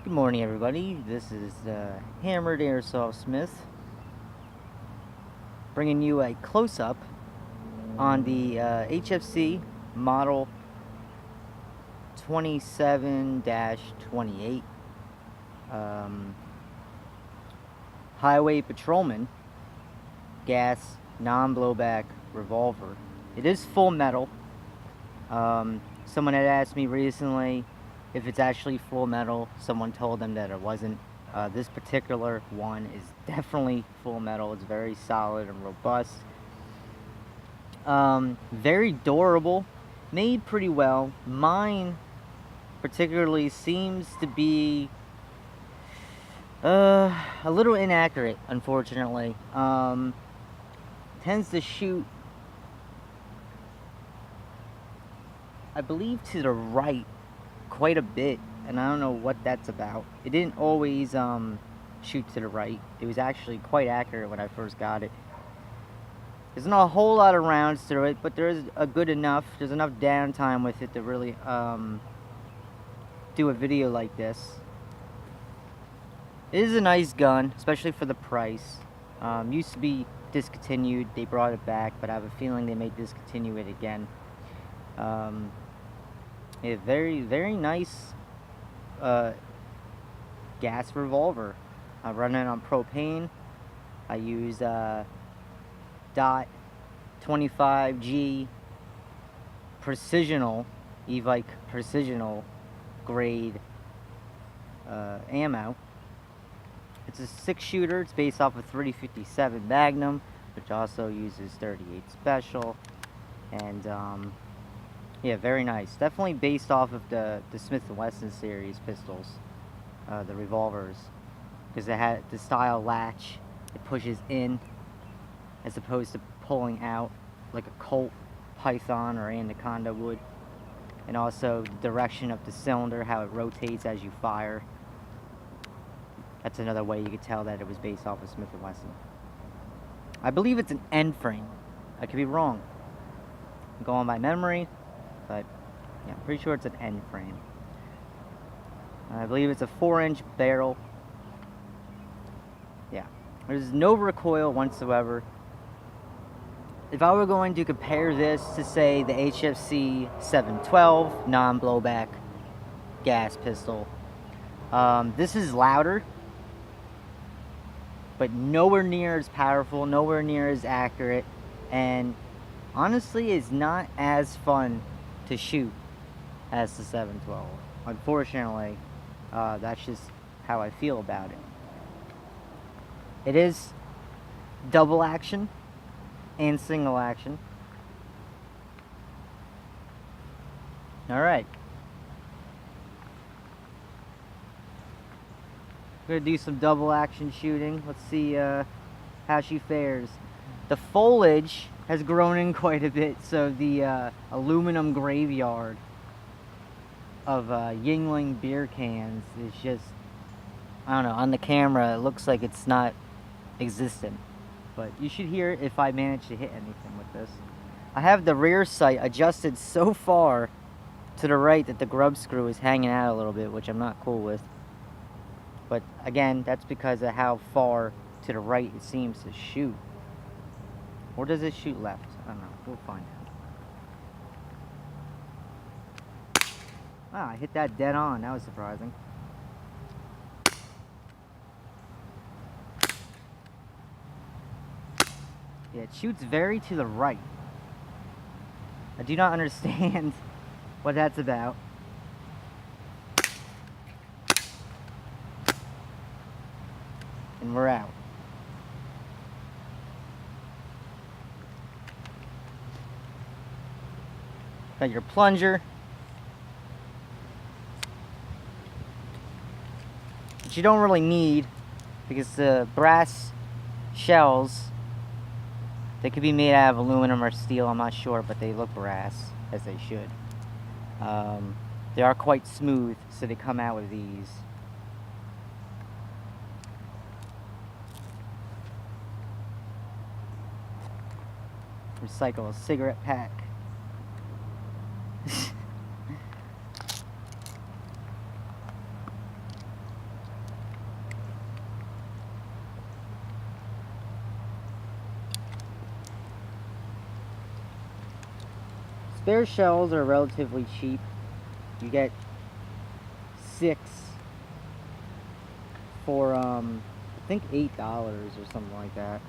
Good morning, everybody. This is Hammered Airsoft Smith, bringing you a close-up on the HFC model 27-28 Highway Patrolman gas non-blowback revolver. It is full metal. Someone had asked me recently if it's actually full metal. Someone told them that it wasn't. This particular one is definitely full metal. It's very solid and robust. Very durable, made pretty well. Mine particularly seems to be a little inaccurate, unfortunately. Tends to shoot, I believe, to the right quite a bit, and I don't know what that's about. It didn't always shoot to the right. It was actually quite accurate when I first got it. There's not a whole lot of rounds through it, but there's there's enough downtime with it to really do a video like this. It is a nice gun, especially for the price. Used to be discontinued. They brought it back, but I have a feeling they may discontinue it again. A very nice gas revolver. I run it on propane. I use dot 25G precisional, Evike precisional grade ammo. It's a 6-shooter. It's based off of 357 Magnum, which also uses 38 Special, and yeah, very nice. Definitely based off of the Smith & Wesson series pistols, the revolvers, because it had the style latch. It pushes in as opposed to pulling out like a Colt, Python, or Anaconda would. And also the direction of the cylinder, how it rotates as you fire. That's another way you could tell that it was based off of Smith & Wesson. I believe it's an end frame. I could be wrong. I'm going by memory, but yeah, I'm pretty sure it's an end frame. I believe it's a 4-inch barrel. Yeah, there's no recoil whatsoever. If I were going to compare this to, say, the HFC 712 non-blowback gas pistol, this is louder, but nowhere near as powerful, nowhere near as accurate, and honestly is not as fun to shoot as the 712. Unfortunately, that's just how I feel about it. It is double action and single action. Alright. We're gonna do some double action shooting. Let's see how she fares. The foliage has grown in quite a bit, so the aluminum graveyard of Yingling beer cans is just, I don't know, on the camera it looks like it's not existent, but you should hear it if I manage to hit anything with this. I have the rear sight adjusted so far to the right that the grub screw is hanging out a little bit, which I'm not cool with. But again, that's because of how far to the right it seems to shoot. Or does it shoot left? I don't know. We'll find out. Wow, I hit that dead on. That was surprising. Yeah, it shoots very to the right. I do not understand what that's about. And we're out. Got your plunger, which you don't really need because the brass shells, they could be made out of aluminum or steel, I'm not sure, but they look brass, as they should. They are quite smooth, so they come out with these. Recycle a cigarette pack. spare shells are relatively cheap. You get 6 for I think $8 or something like that.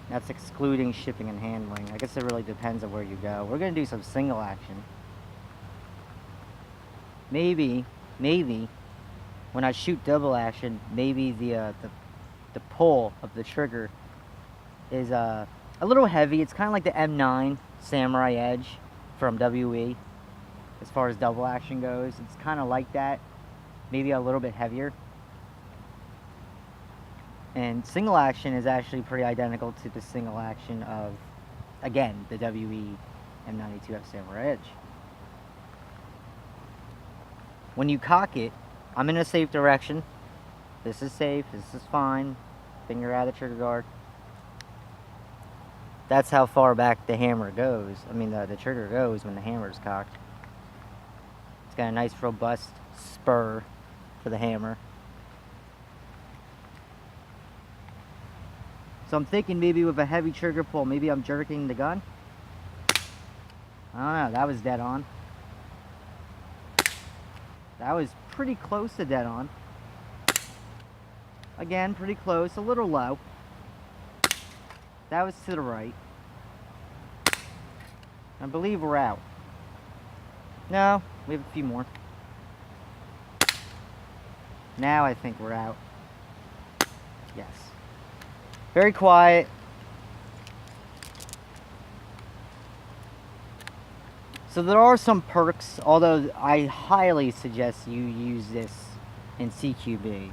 That's excluding shipping and handling. I guess it really depends on where you go. We're gonna do some single action. Maybe when I shoot double action, maybe the pull of the trigger is a little heavy. It's kind of like the M9 Samurai Edge from WE as far as double action goes. It's kind of like that, maybe a little bit heavier. And single action is actually pretty identical to the single action of, again, the WE M92F Samurai Edge. When you cock it, I'm in a safe direction. This is safe, this is fine. Finger out of the trigger guard. That's how far back the hammer goes. I mean, the trigger goes when the hammer is cocked. It's got a nice robust spur for the hammer. So I'm thinking maybe with a heavy trigger pull, maybe I'm jerking the gun. I don't know, that was dead on. That was pretty close to dead on. Again, pretty close, a little low. That was to the right. I believe we're out. No, we have a few more. Now I think we're out. Yes. Very quiet. So there are some perks, although I highly suggest you use this in CQB.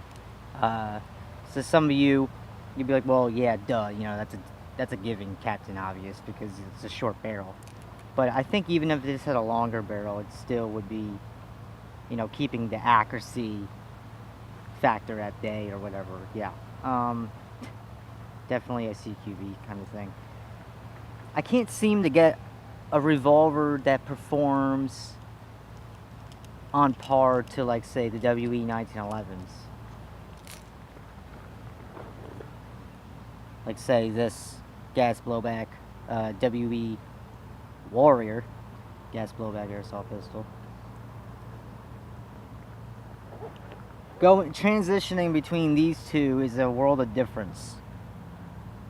So some of you'd be like, well, yeah, duh, you know, that's a given, Captain Obvious, because it's a short barrel. But I think even if this had a longer barrel, it still would be, you know, keeping the accuracy factor at bay or whatever. Yeah. Definitely a CQB kind of thing. I can't seem to get a revolver that performs on par to, like, say, the WE 1911s. Like, say, this gas blowback WE Warrior gas blowback airsoft pistol. Transitioning between these two is a world of difference.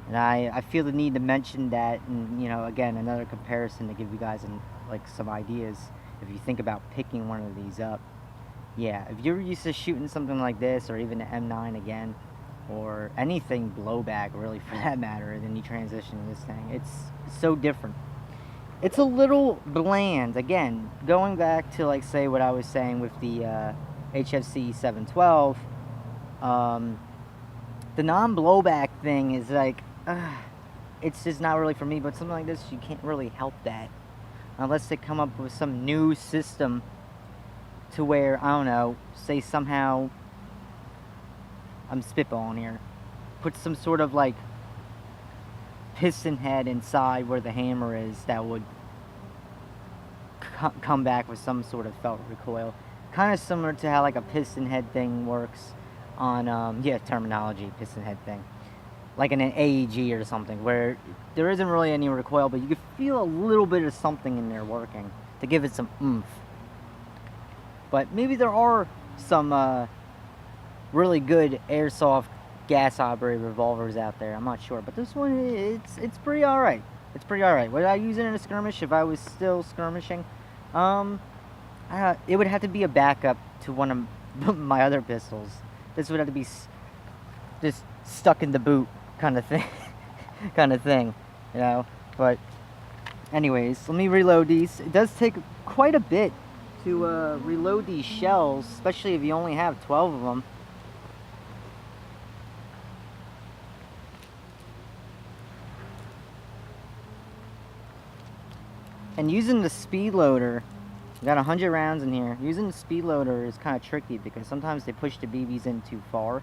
And I feel the need to mention that, and, you know, again, another comparison to give you guys some ideas if you think about picking one of these up. Yeah, if you're used to shooting something like this, or even an M9 again, or anything blowback really for that matter, and then you transition to this thing, it's so different. It's a little bland. Again, going back to, like, say what I was saying with the HFC 712, the non-blowback thing is like, it's just not really for me. But something like this, you can't really help that unless they come up with some new system to where, I don't know, say somehow, I'm spitballing here, put some sort of like piston head inside where the hammer is that would come back with some sort of felt recoil, kind of similar to how like a piston head thing works on terminology, piston head thing, like in an AEG or something, where there isn't really any recoil, but you can feel a little bit of something in there working to give it some oomph. But maybe there are some really good airsoft gas operated revolvers out there. I'm not sure, but this one, it's pretty alright. It's pretty alright. Would I use it in a skirmish if I was still skirmishing? It would have to be a backup to one of my other pistols. This would have to be just stuck in the boot kind of thing, you know. But anyways, let me reload these. It does take quite a bit to reload these shells, especially if you only have 12 of them. And using the speed loader, we got 100 rounds in here. Using the speed loader is kind of tricky because sometimes they push the BBs in too far.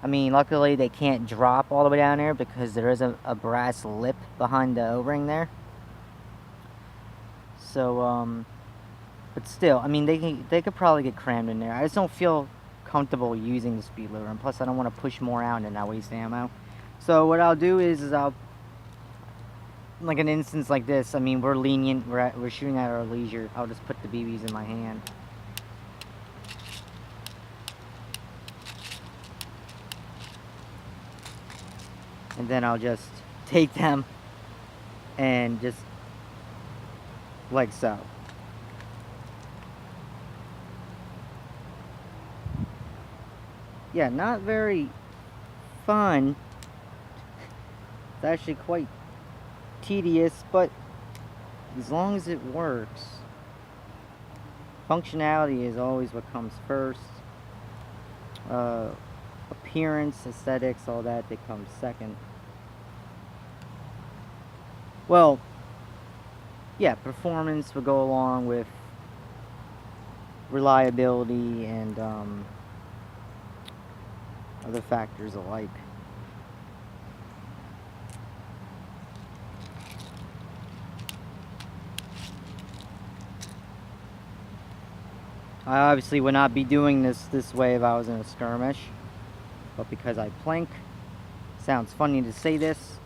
I mean, luckily they can't drop all the way down there because there is a brass lip behind the O-ring there. So, but still, I mean, they could probably get crammed in there. I just don't feel comfortable using the speed loader, and plus I don't want to push more out and not waste ammo. So what I'll do is I'll like an instance like this, I mean, we're lenient, we're shooting at our leisure. I'll just put the BBs in my hand. And then I'll just take them and just like so. Yeah, not very fun. It's actually quite tedious, but as long as it works. Functionality is always what comes first. Appearance, aesthetics, all that, they come second. Well, yeah, performance would go along with reliability and other factors alike. I obviously would not be doing this way if I was in a skirmish, but because I plank, sounds funny to say this,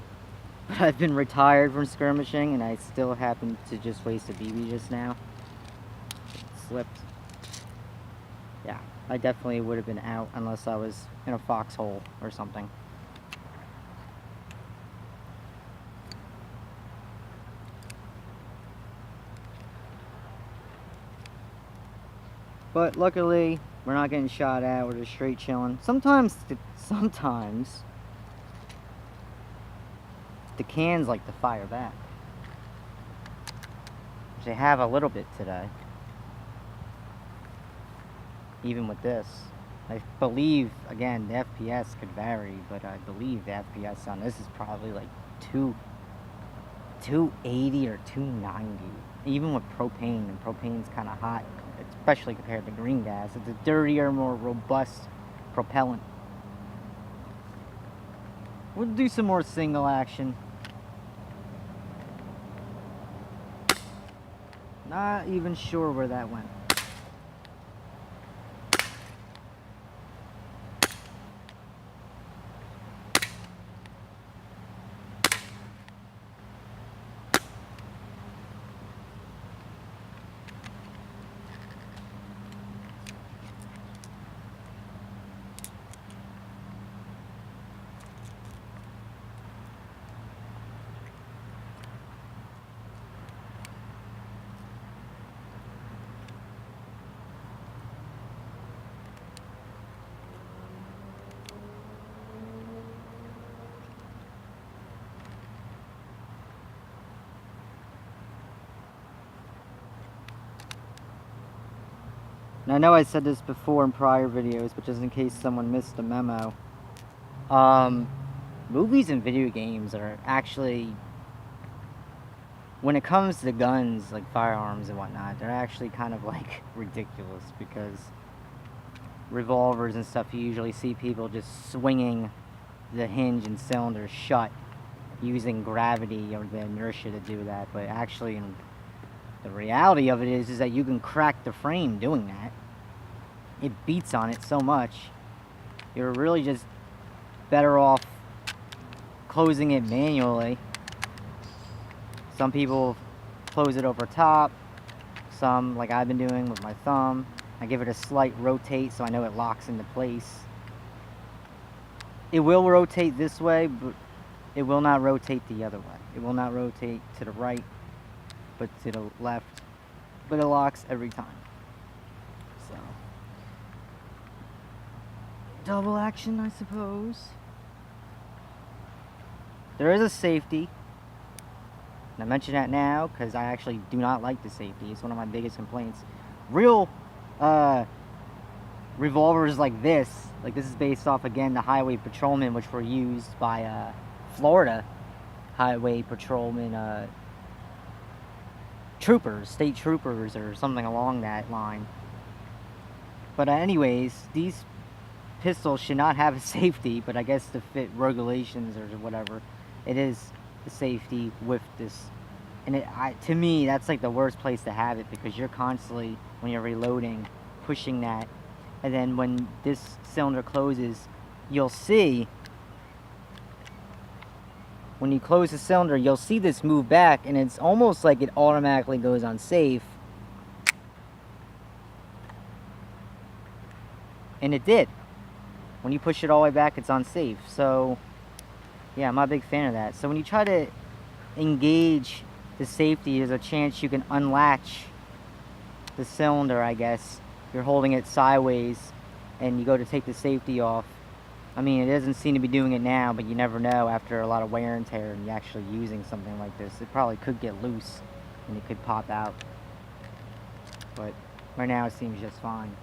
but I've been retired from skirmishing and I still happened to just waste a BB just now. It slipped. Yeah, I definitely would have been out unless I was in a foxhole or something. But luckily, we're not getting shot at, we're just straight chilling. Sometimes the cans like to fire back. Which they have a little bit today. Even with this. I believe, again, the FPS could vary, but I believe the FPS on this is probably like 280 or 290. Even with propane, and propane's kind of hot, especially compared to green gas. It's a dirtier, more robust propellant. We'll do some more single action. Not even sure where that went. And I know I said this before in prior videos, but just in case someone missed the memo. Movies and video games are actually, when it comes to guns, like firearms and whatnot, they're actually kind of like ridiculous, because revolvers and stuff, you usually see people just swinging the hinge and cylinder shut using gravity or the inertia to do that, but actually the reality of it is that you can crack the frame doing that. It beats on it so much. You're really just better off closing it manually. Some people close it over top. Some, like I've been doing with my thumb, I give it a slight rotate so I know it locks into place. It will rotate this way, but it will not rotate the other way. It will not rotate to the right, but to the left. But it locks every time. So, double action, I suppose. There is a safety. And I mention that now because I actually do not like the safety. It's one of my biggest complaints. Real revolvers like this is based off, again, the highway patrolmen, which were used by Florida highway patrolmen, troopers, state troopers, or something along that line. But anyways, these pistols should not have a safety, but I guess to fit regulations or whatever, it is the safety with this. And to me, that's like the worst place to have it, because you're constantly, when you're reloading, pushing that, and then when this cylinder closes, you'll see when you close the cylinder, you'll see this move back, and it's almost like it automatically goes on safe. And it did. When you push it all the way back, it's on safe. So, yeah, I'm not a big fan of that. So when you try to engage the safety, there's a chance you can unlatch the cylinder, I guess. You're holding it sideways, and you go to take the safety off. I mean, it doesn't seem to be doing it now, but you never know after a lot of wear and tear and you're actually using something like this. It probably could get loose, and it could pop out. But right now, it seems just fine.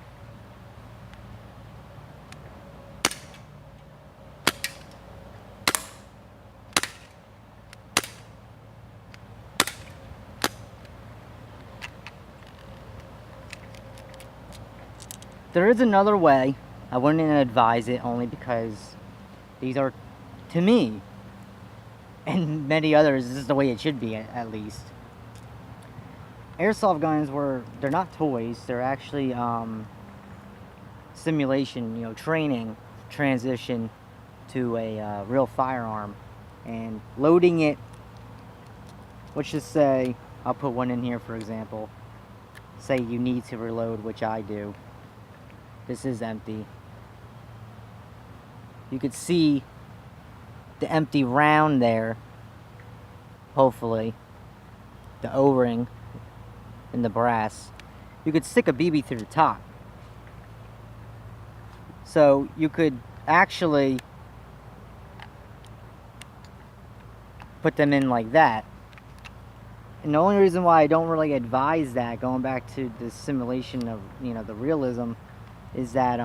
There is another way. I wouldn't advise it, only because these are, to me, and many others, this is the way it should be, at least. Airsoft guns they're not toys, they're actually simulation, training, transition to a real firearm. And loading it, let's just say, I'll put one in here for example. Say you need to reload, which I do. This is empty. You could see the empty round there, hopefully. The O-ring in the brass. You could stick a BB through the top. So you could actually put them in like that. And the only reason why I don't really advise that, going back to the simulation of, the realism, is that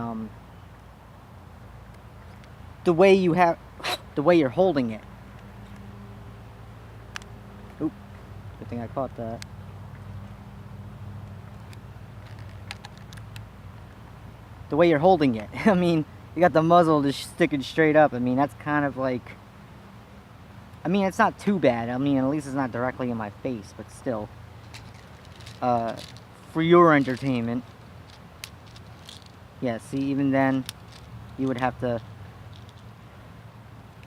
the way you're holding it. Oop, good thing I caught that. The way you're holding it. I mean, you got the muzzle just sticking straight up. I mean, that's kind of like, it's not too bad. I mean, at least it's not directly in my face, but still. For your entertainment. Yeah, see, even then, you would have to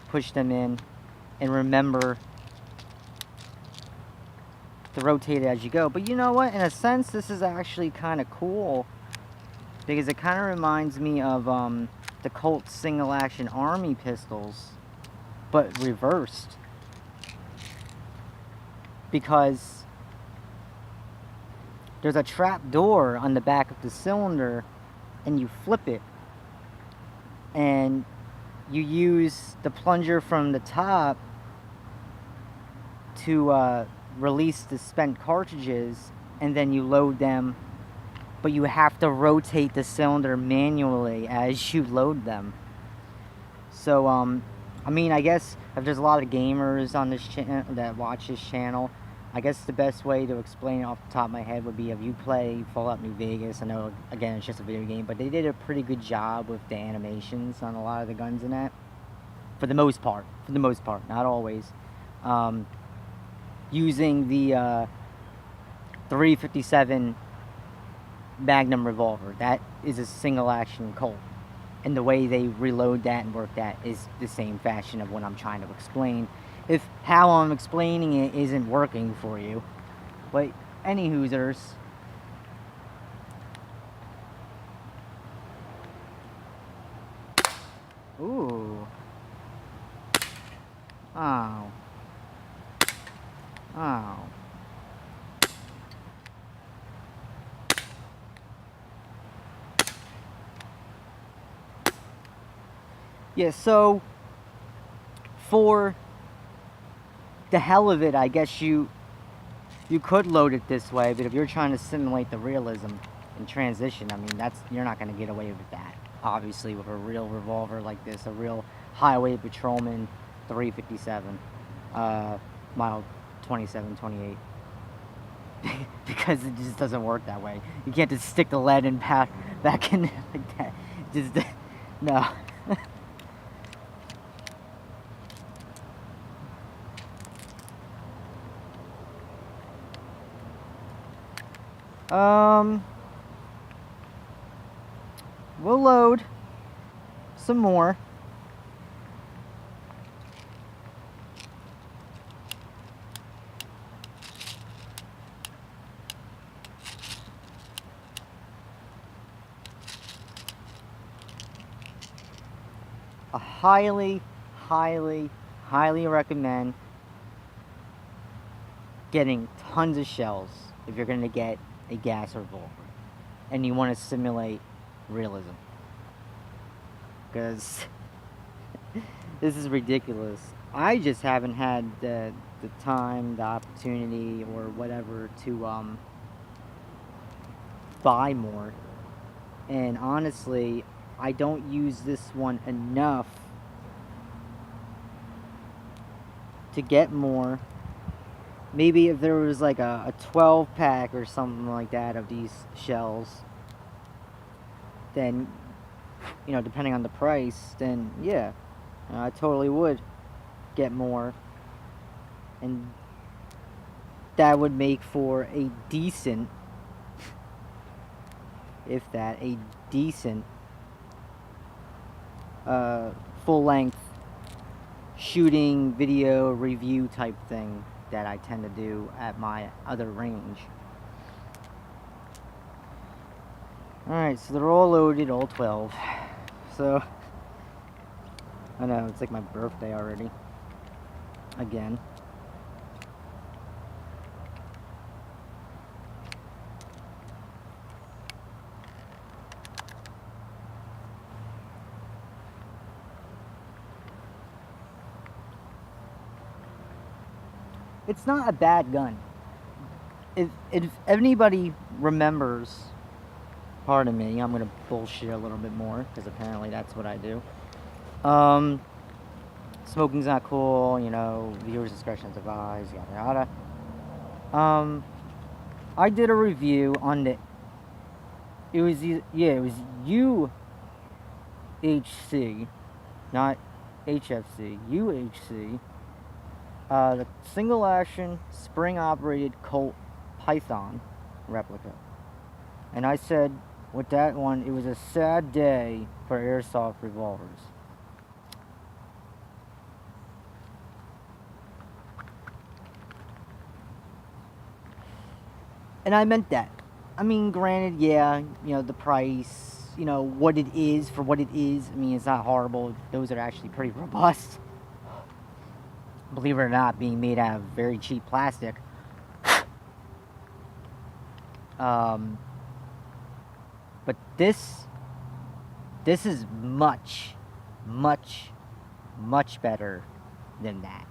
push them in and remember to rotate it as you go. But you know what? In a sense, this is actually kind of cool, because it kind of reminds me of the Colt single-action army pistols, but reversed. Because there's a trap door on the back of the cylinder, and you flip it, and you use the plunger from the top to release the spent cartridges, and then you load them, but you have to rotate the cylinder manually as you load them. So I guess if there's a lot of gamers on this channel that watch this channel, I guess the best way to explain it off the top of my head would be, if you play Fallout New Vegas, I know, again, it's just a video game, but they did a pretty good job with the animations on a lot of the guns in that. For the most part, not always. Using the 357 Magnum revolver, that is a single-action Colt. And the way they reload that and work that is the same fashion of what I'm trying to explain. If how I'm explaining it isn't working for you. But any hoosers. Ooh. Oh. Oh. Yeah, so for the hell of it, I guess you could load it this way, but if you're trying to simulate the realism and transition, you're not going to get away with that. Obviously, with a real revolver like this, a real highway patrolman 357, mile 27, 28. Because it just doesn't work that way. You can't just stick the lead and back in there like that. Just, no. We'll load some more. I highly, highly, highly recommend getting tons of shells if you're going to get a gas revolver and you want to simulate realism. Because this is ridiculous. I just haven't had the time, the opportunity, or whatever to buy more. And honestly, I don't use this one enough to get more. Maybe if there was like a 12 pack or something like that of these shells, then, you know, depending on the price, then yeah, I totally would get more. And that would make for a decent, if that, a decent full-length shooting video review type thing that I tend to do at my other range. Alright, so they're all loaded, all 12. So, I know, it's like my birthday already. Again. It's not a bad gun. If anybody remembers, pardon me, I'm gonna bullshit a little bit more, because apparently that's what I do. Smoking's not cool, you know, viewers' discretion is advised, yada yada. I did a review on the, it was UHC, not HFC, UHC. The single action spring operated Colt Python replica. And I said with that one, it was a sad day for airsoft revolvers. And I meant that. I mean, granted, yeah, you know, the price, you know, what it is for what it is. I mean, it's not horrible. Those are actually pretty robust. Believe it or not, being made out of very cheap plastic. But this is much, much, much better than that.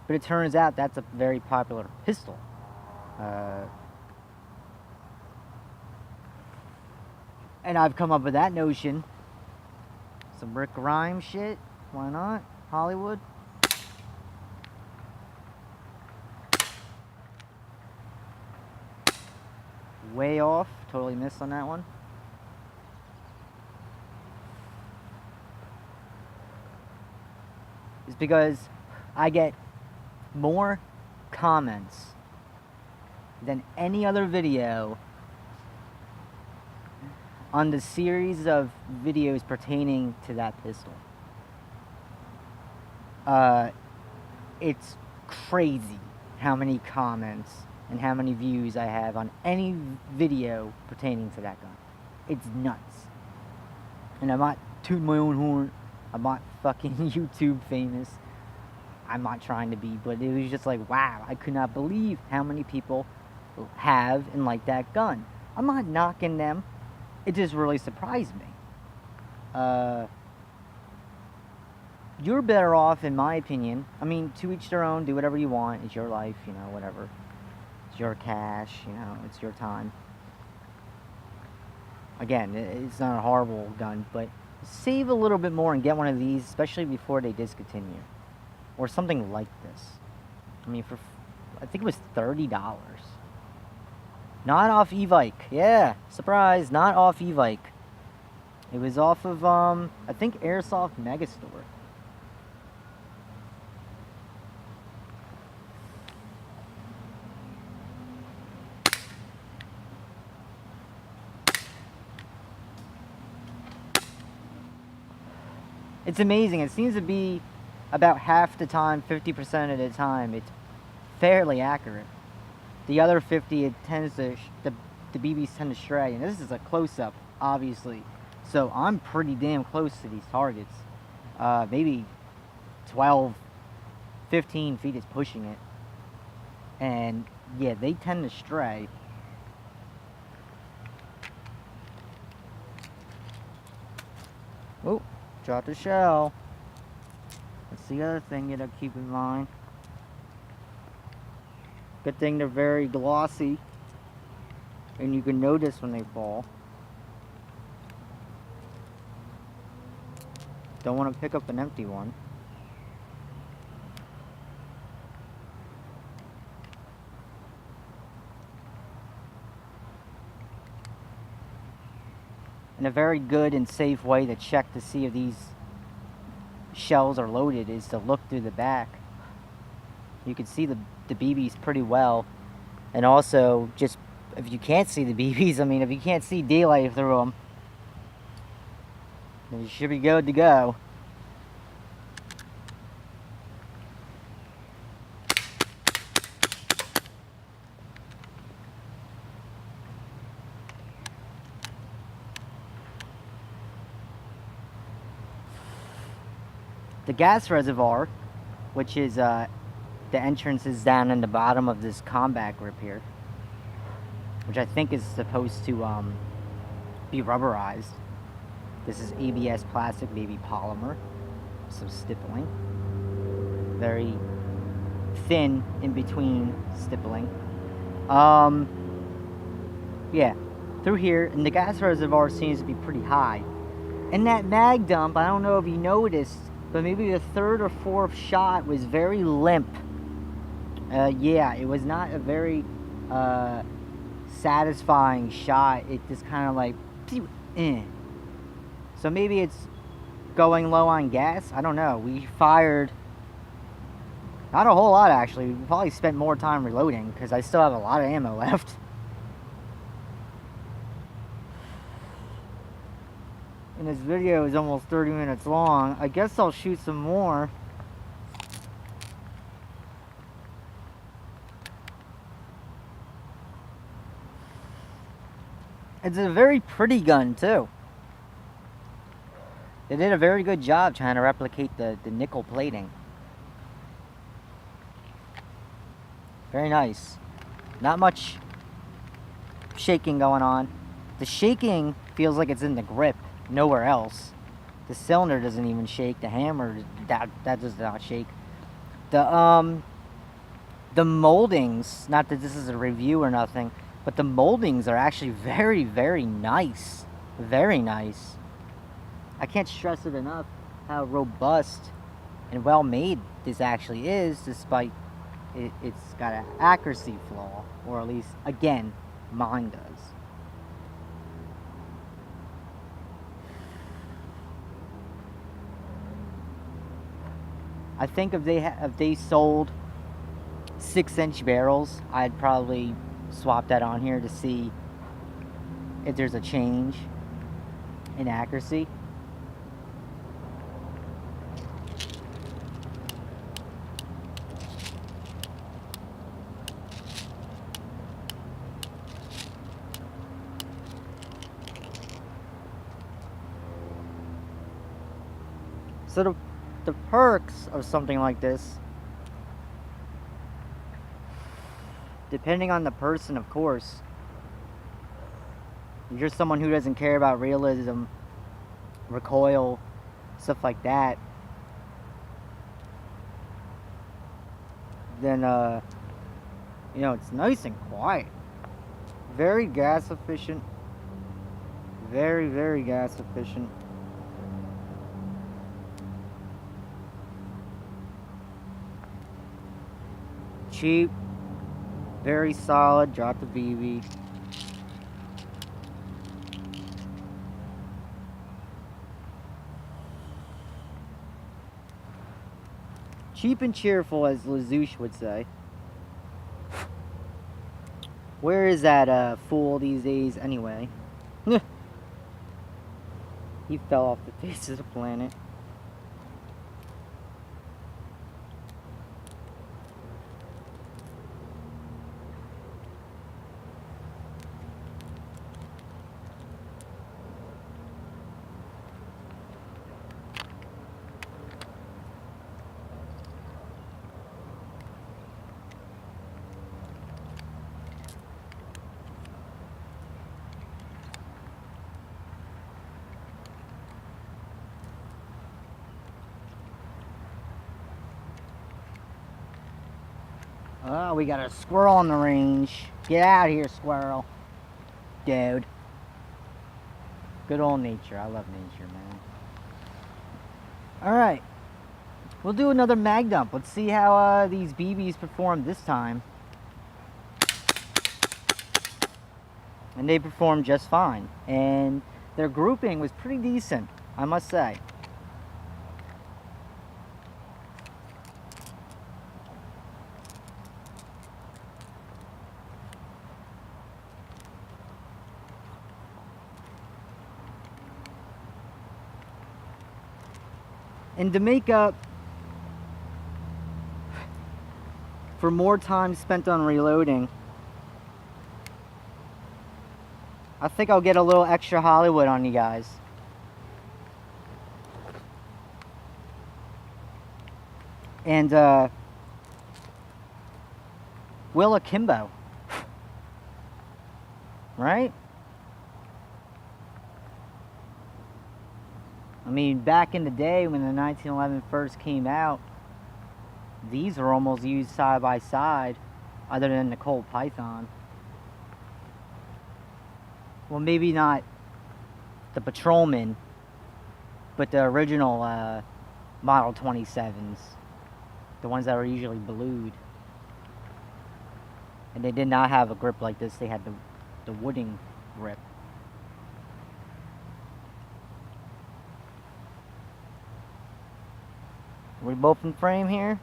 But it turns out that's a very popular pistol. And I've come up with that notion. Some Rick Grimes shit. Why not? Hollywood. Way off. Totally missed on that one. It's because I get more comments than any other video on the series of videos pertaining to that pistol. It's crazy how many comments and how many views I have on any video pertaining to that gun. It's nuts. And I'm not tooting my own horn. I'm not fucking YouTube famous. I'm not trying to be, but it was just like, wow, I could not believe how many people have and like that gun. I'm not knocking them. It just really surprised me. You're better off, in my opinion. I mean, to each their own. Do whatever you want. It's your life, you know, whatever. It's your cash, you know, it's your time. Again, it's not a horrible gun, but save a little bit more and get one of these, especially before they discontinue. Or something like this. I mean, I think it was $30. Not off Evike. Yeah, surprise, not off Evike. It was off of, I think Airsoft Megastore. It's amazing. It seems to be about half the time, 50% of the time, it's fairly accurate. The other 50, it tends to, the BBs tend to stray. And this is a close-up, obviously. So I'm pretty damn close to these targets. Maybe 12, 15 feet is pushing it. And yeah, they tend to stray. Oh, dropped a shell. That's the other thing you gotta keep in mind. Good thing they're very glossy, and you can notice when they fall. Don't want to pick up an empty one. And a very good and safe way to check to see if these shells are loaded is to look through the back. You can see the BBs pretty well. And also, just if you can't see the BBs, I mean, if you can't see daylight through them, then you should be good to go. The gas reservoir, which is the entrance is down in the bottom of this combat grip here, which I think is supposed to be rubberized. This is ABS plastic, maybe polymer, some stippling, very thin in between stippling. Yeah, through here, and the gas reservoir seems to be pretty high. And that mag dump, I don't know if you noticed, but maybe the third or fourth shot was very limp. Yeah, it was not a very satisfying shot. It just kind of like, So maybe it's going low on gas. I don't know. We fired not a whole lot, actually. We probably spent more time reloading because I still have a lot of ammo left. And this video is almost 30 minutes long. I guess I'll shoot some more. It's a very pretty gun, too. They did a very good job trying to replicate the nickel plating. Very nice. Not much shaking going on. The shaking feels like it's in the grip, nowhere else. The cylinder doesn't even shake. The hammer, that does not shake. The moldings, not that this is a review or nothing, but the moldings are actually very, very nice. Very nice. I can't stress it enough how robust and well made this actually is, despite it's got an accuracy flaw, or at least, again, mine does. I think if they sold 6-inch barrels, I'd probably swap that on here to see if there's a change in accuracy. So the perks of something like this, depending on the person, of course. If you're someone who doesn't care about realism, recoil, stuff like that, then you know, it's nice and quiet. Very gas efficient. Very, very gas efficient. Cheap, very solid. Drop the BB. Cheap and cheerful, as Lazouche would say. Where is that fool these days anyway? He fell off the face of the planet. Oh, we got a squirrel on the range. Get out of here, squirrel. Dude. Good old nature. I love nature, man. Alright. We'll do another mag dump. Let's see how these BBs perform this time. And they performed just fine. And their grouping was pretty decent, I must say. And to make up for more time spent on reloading, I think I'll get a little extra Hollywood on you guys. And Will Akimbo. Right? I mean, back in the day when the 1911 first came out, these were almost used side by side, other than the Colt Python. Well, maybe not the Patrolman, but the original Model 27s. The ones that were usually blued. And they did not have a grip like this, they had the wooden grip. Are we both in frame here?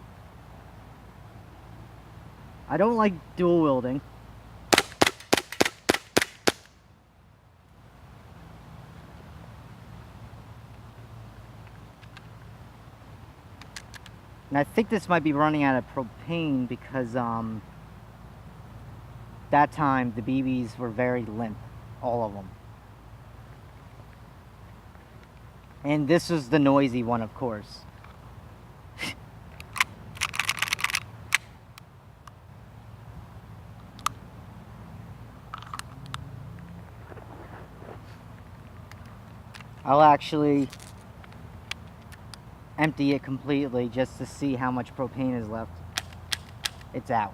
I don't like dual wielding. And I think this might be running out of propane because that time the BBs were very limp, all of them. And this was the noisy one, of course. I'll actually empty it completely just to see how much propane is left. It's out.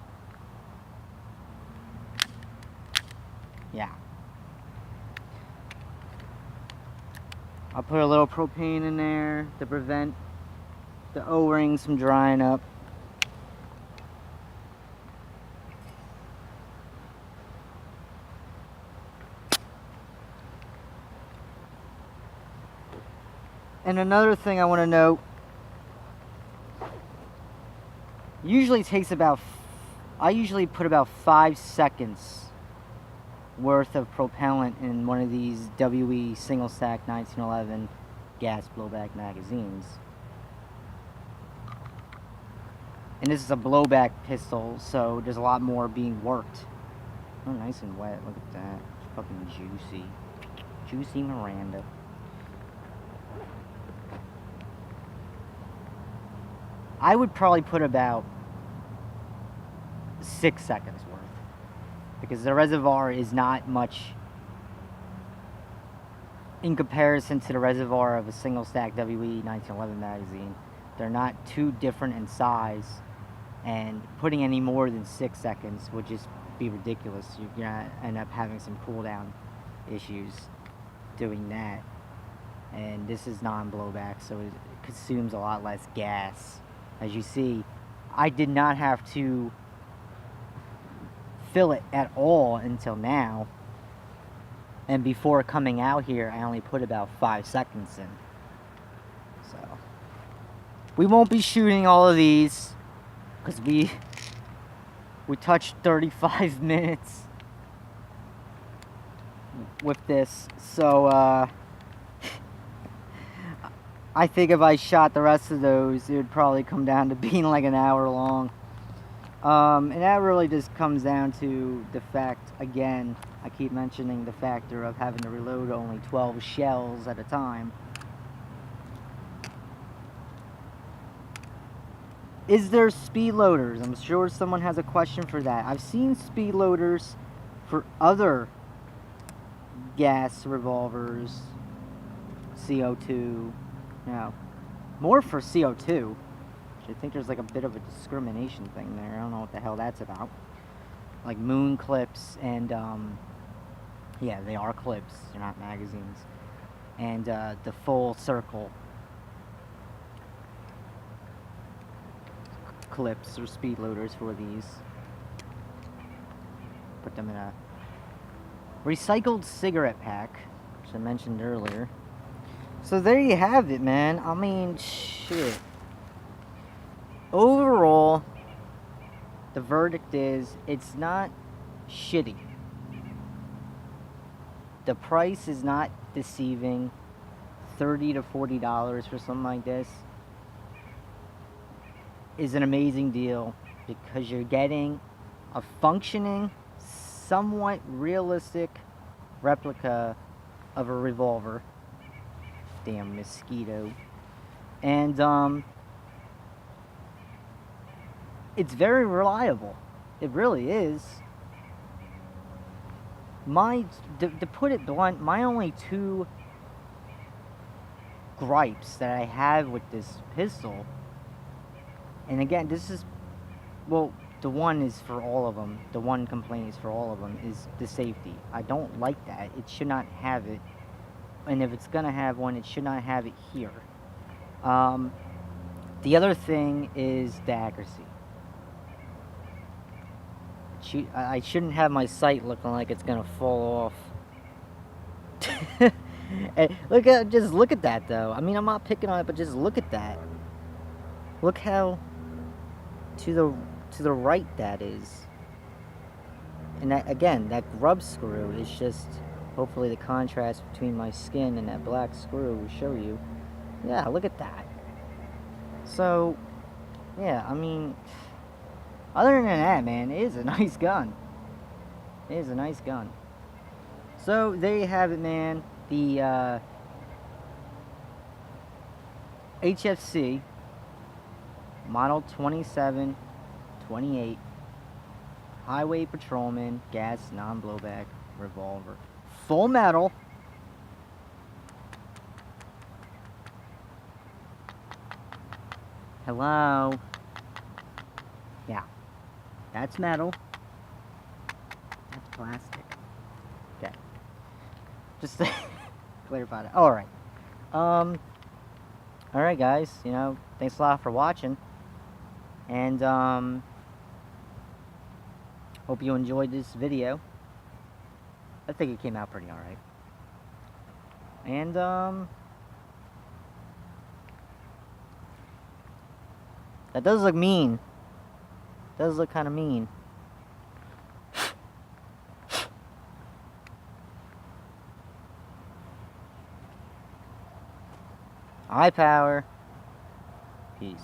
Yeah. I'll put a little propane in there to prevent the O-rings from drying up. And another thing I want to note, usually takes about, I usually put about 5 seconds worth of propellant in one of these WE single stack 1911 gas blowback magazines. And this is a blowback pistol, so there's a lot more being worked. Oh, nice and wet, look at that. It's fucking juicy. Juicy Miranda. I would probably put about 6 seconds worth, because the reservoir is not much in comparison to the reservoir of a single stack WE 1911 magazine. They're not too different in size, and putting any more than 6 seconds would just be ridiculous. You're gonna end up having some cooldown issues doing that. And this is non-blowback, so it consumes a lot less gas. As you see, I did not have to fill it at all until now. And before coming out here, I only put about 5 seconds in. So, we won't be shooting all of these, because we touched 35 minutes with this. So, I think if I shot the rest of those, it would probably come down to being like an hour long. And that really just comes down to the fact, again, I keep mentioning the factor of having to reload only 12 shells at a time. Is there speed loaders? I'm sure someone has a question for that. I've seen speed loaders for other gas revolvers, CO2. No, more for CO2. I think there's like a bit of a discrimination thing there. I don't know what the hell that's about. Like moon clips and yeah, they are clips. They're not magazines. And the full circle clips or speed loaders for these. Put them in a recycled cigarette pack, which I mentioned earlier. So there you have it, man. I mean, shit. Overall, the verdict is it's not shitty. The price is not deceiving. $30 to $40 for something like this is an amazing deal because you're getting a functioning, somewhat realistic replica of a revolver. Damn mosquito. And it's very reliable. It really is. To put it blunt, my only two gripes that I have with this pistol, and again, this is, well, the one is for all of them. The one complaint is for all of them, is the safety. I don't like that. It should not have it. And if it's gonna have one, it should not have it here. The other thing is the accuracy. I shouldn't have my sight looking like it's gonna fall off. And just look at that though. I mean, I'm not picking on it, but just look at that. Look how to the right that is. And that, again, that grub screw is just, hopefully the contrast between my skin and that black screw will show you. Yeah, look at that. So, yeah, I mean, other than that, man, it is a nice gun. It is a nice gun. So, there you have it, man. The HFC Model 2728 Highway Patrolman gas non-blowback revolver. Full metal. Hello. Yeah. That's metal. That's plastic. Okay. Just to clarify that. Alright. Alright guys, you know, thanks a lot for watching. And hope you enjoyed this video. I think it came out pretty alright. And that does look mean. Does look kind of mean. High power. Peace.